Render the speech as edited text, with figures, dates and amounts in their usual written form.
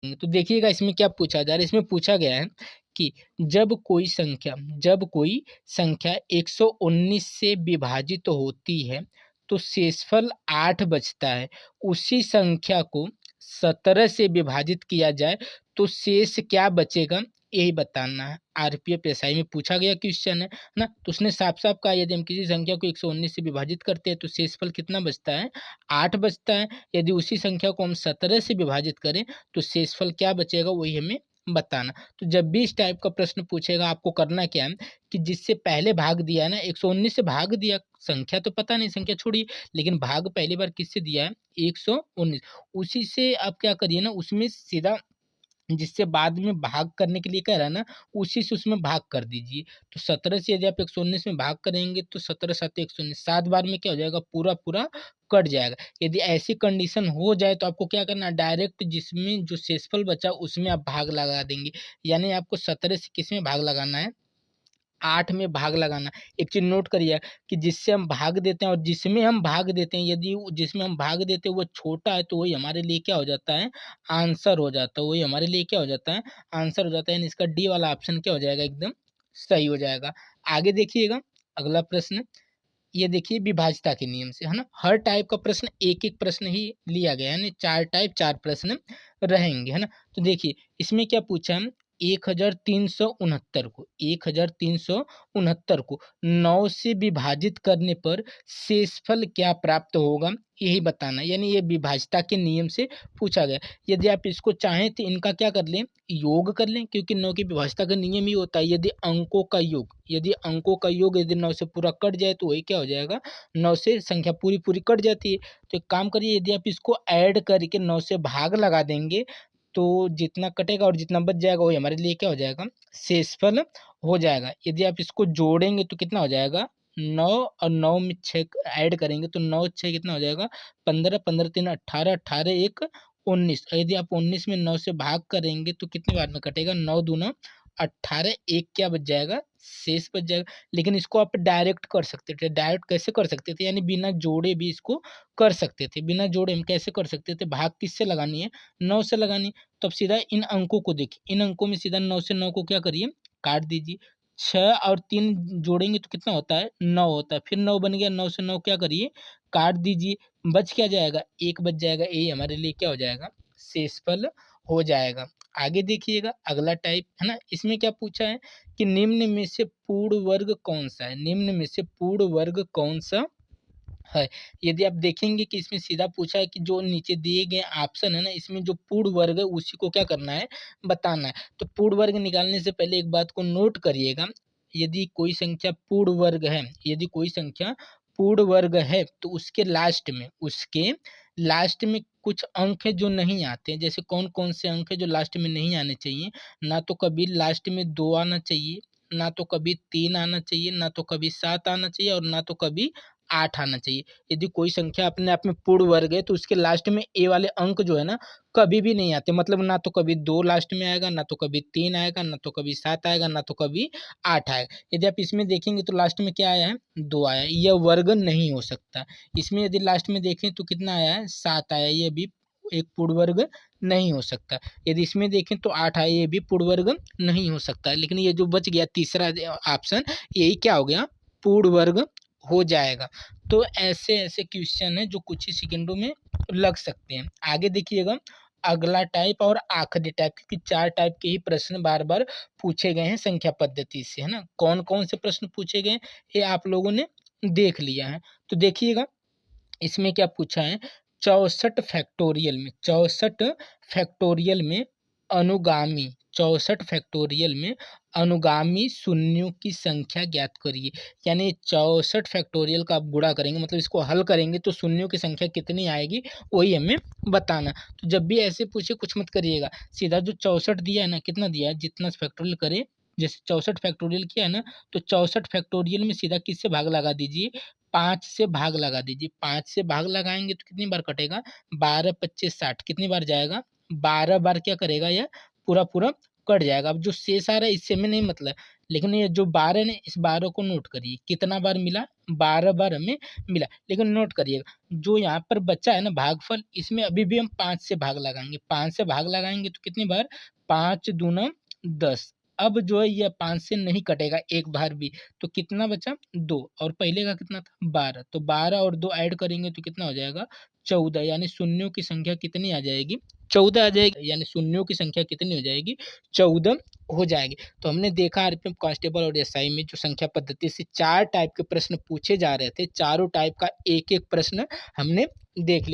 तो देखिएगा इसमें क्या पूछा जा रहा है, इसमें पूछा गया है कि जब कोई संख्या 119 से विभाजित होती है तो शेषफल 8 बचता है। उसी संख्या को 17 से विभाजित किया जाए तो शेष क्या बचेगा, यही बताना है। आरपीएफ एसआई में पूछा गया क्वेश्चन है ना। तो उसने साफ साफ कहा यदि हम किसी संख्या को 119 से विभाजित करते हैं तो शेषफल कितना बचता है, 8 बचता है। यदि उसी संख्या को हम 17 से विभाजित करें तो शेषफल क्या बचेगा, वही हमें बताना। तो जब भी इस टाइप का प्रश्न पूछेगा आपको करना क्या है कि जिससे पहले भाग दिया है ना, 119 से भाग दिया, संख्या तो पता नहीं, संख्या छोड़िए, लेकिन भाग पहली बार किससे दिया है, 119, उसी से आप क्या करिए ना, उसमें सीधा जिससे बाद में भाग करने के लिए कह रहा है ना, उसी से उसमें भाग कर दीजिए। तो 17 से यदि आप 119 में भाग करेंगे तो 17 7 119, 7 बार में क्या हो जाएगा, पूरा पूरा कट जाएगा। यदि ऐसी कंडीशन हो जाए तो आपको क्या करना है, डायरेक्ट जिसमें जो शेषफल बचा उसमें आप भाग लगा देंगे। यानी आपको 17 से किस में भाग लगाना है, 8 में भाग लगाना। एक चीज़ नोट करिए कि जिससे हम भाग देते हैं और जिसमें हम भाग देते हैं, यदि जिसमें हम भाग देते हैं वो छोटा है तो वही हमारे लिए क्या हो जाता है, आंसर हो जाता है। वही हमारे लिए क्या हो जाता है, आंसर हो जाता है। यानी इसका डी वाला ऑप्शन क्या हो जाएगा, एकदम सही हो जाएगा। आगे देखिएगा अगला प्रश्न, ये देखिए विभाज्यता के नियम से, है ना। हर टाइप का प्रश्न एक एक प्रश्न ही लिया गया है, यानी 4 टाइप 4 प्रश्न रहेंगे, है ना। तो देखिए इसमें क्या पूछा है, 1369 को 9 से विभाजित करने पर शेषफल क्या प्राप्त होगा, यही बताना। यानी ये विभाज्यता के नियम से पूछा गया। यदि आप इसको चाहें तो इनका क्या कर लें, योग कर लें, क्योंकि 9 की विभाज्यता का नियम ही होता है यदि अंकों का योग यदि 9 से पूरा कट जाए तो वही क्या हो जाएगा, 9 से संख्या पूरी पूरी कट जाती है। तो एक काम करिए, यदि आप इसको ऐड करके 9 से भाग लगा देंगे तो जितना कटेगा और जितना बच जाएगा वही हमारे लिए क्या हो जाएगा, शेषफल हो जाएगा। यदि आप इसको जोड़ेंगे तो कितना हो जाएगा, 9 और 9 में 6 ऐड करेंगे तो 9 6 कितना हो जाएगा, 15, 15 3 18, 18 1 19। यदि आप 19 में 9 से भाग करेंगे तो कितनी बार में कटेगा, 9 दूना 18, एक क्या बच जाएगा, शेष बच जाएगा। लेकिन इसको आप डायरेक्ट कर सकते थे। डायरेक्ट कैसे कर सकते थे, यानी बिना जोड़े भी इसको कर सकते थे। बिना जोड़े हम कैसे कर सकते थे, भाग किससे लगानी है, 9 से लगानी। तो अब सीधा इन अंकों को देखिए, इन अंकों में सीधा 9 से 9 को क्या करिए, काट दीजिए। 6 और 3 जोड़ेंगे तो कितना होता है, 9 होता है। फिर 9 बन गया, 9 से 9 क्या करिए, काट दीजिए। बच क्या जाएगा, एक बच जाएगा। यही हमारे लिए क्या हो जाएगा, शेषफल हो जाएगा। आगे देखिएगा अगला टाइप, है ना। इसमें क्या पूछा है कि निम्न में से पूर्ण वर्ग कौन सा है, निम्न में से पूर्ण वर्ग कौन सा है। यदि आप देखेंगे कि इसमें सीधा पूछा है कि जो नीचे दिए गए ऑप्शन है ना, इसमें जो पूर्ण वर्ग है उसी को क्या करना है, बताना है। तो पूर्ण वर्ग निकालने से पहले एक बात को नोट करिएगा, यदि कोई संख्या पूर्ण वर्ग है, यदि कोई संख्या पूर्ण वर्ग है तो उसके लास्ट में कुछ अंक है जो नहीं आते हैं। जैसे कौन कौन से अंक है जो लास्ट में नहीं आने चाहिए, ना तो कभी लास्ट में 2 आना चाहिए, ना तो कभी 3 आना चाहिए, ना तो कभी 7 आना चाहिए और ना तो कभी 8 आना चाहिए। यदि कोई संख्या अपने आप में पूर्ण वर्ग है तो उसके लास्ट में ए वाले अंक जो है ना, कभी भी नहीं आते। मतलब ना तो कभी 2 लास्ट में आएगा, ना तो कभी 3 आएगा, ना तो कभी 7 आएगा, ना तो कभी 8 आएगा। यदि आप इसमें देखेंगे तो लास्ट में क्या आया है, 2 आया है। यह वर्ग नहीं हो सकता। इसमें यदि लास्ट में देखें तो कितना आया है, 7 आया है। ये भी एक पूर्ण वर्ग नहीं हो सकता। यदि इसमें देखें तो 8 आया, ये भी पूर्ण वर्ग नहीं हो सकता। लेकिन ये जो बच गया तीसरा ऑप्शन, यही क्या हो गया, पूर्ण वर्ग हो जाएगा। तो ऐसे ऐसे क्वेश्चन है जो कुछ ही सेकंडों में लग सकते हैं। आगे देखिएगा अगला टाइप और आखिरी टाइप, क्योंकि 4 टाइप के ही प्रश्न बार बार पूछे गए हैं संख्या पद्धति से, है ना। कौन कौन से प्रश्न पूछे गए ये आप लोगों ने देख लिया है। तो देखिएगा इसमें क्या पूछा है, 64 फैक्टोरियल में अनुगामी 64 फैक्टोरियल में अनुगामी शून्यों की संख्या ज्ञात करिए। यानी 64 फैक्टोरियल का आप गुणा करेंगे, मतलब इसको हल करेंगे तो शून्यों की संख्या कितनी आएगी वही हमें बताना। तो जब भी ऐसे पूछे कुछ मत करिएगा, सीधा जो 64 दिया है ना, कितना दिया है, जितना फैक्टोरियल करे, जैसे 64 फैक्टोरियल किया है ना, तो 64 फैक्टोरियल में सीधा किससे भाग लगा दीजिए, 5 से भाग लगा दीजिए। 5 से भाग लगाएंगे तो कितनी बार कटेगा, 12 25 60, कितनी बार जाएगा, 12 बार क्या करेगा, यह पूरा पूरा कट जाएगा। अब जो शेष आ रहा है इससे हमें नहीं मतलब, लेकिन ये जो 12 ने, इस 12 को नोट करिए, कितना बार मिला, 12 बार हमें मिला। लेकिन नोट करिएगा, जो यहाँ पर बचा है ना भागफल, इसमें अभी भी हम 5 से भाग लगाएंगे, 5 से भाग लगाएंगे तो कितनी बार, 5 दूना 10। अब जो है ये 5 से नहीं कटेगा एक बार भी, तो कितना बचा, 2, और पहले का कितना था, 12, तो 12 और 2 ऐड करेंगे तो कितना हो जाएगा, 14, यानी शून्यों की संख्या कितनी आ जाएगी, 14 आ जाएगी, यानी शून्यों की संख्या कितनी हो जाएगी, 14 हो जाएगी। तो हमने देखा आरपीएफ कांस्टेबल और एसआई में जो संख्या पद्धति से 4 टाइप के प्रश्न पूछे जा रहे थे, चारों टाइप का एक एक प्रश्न हमने देख लिया।